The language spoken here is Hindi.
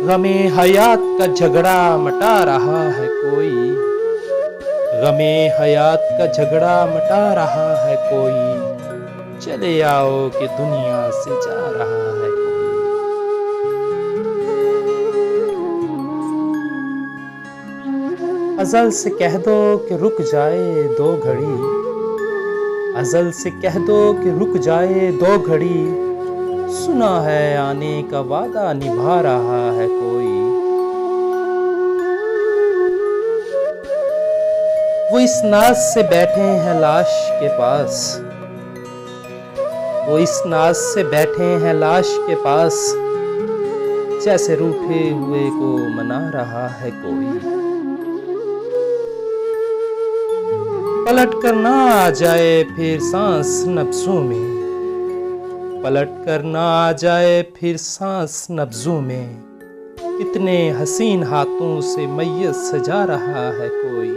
गमे हयात का झगड़ा मटा रहा है कोई, गमे हयात का झगड़ा मटा रहा है कोई, चले आओ कि दुनिया से जा रहा है कोई। अज़ल से कह दो कि रुक जाए दो घड़ी, अज़ल से कह दो कि रुक जाए दो घड़ी, सुना है आने का वादा निभा रहा है कोई। वो इस नाज से बैठे हैं लाश के पास, वो इस नाज से बैठे हैं लाश के पास, जैसे रूठे हुए को मना रहा है कोई। पलट कर ना आ जाए फिर सांस नब्जों में, पलट कर ना आ जाए फिर सांस नब्जों में, कितने हसीन हाथों से मैयत सजा रहा है कोई।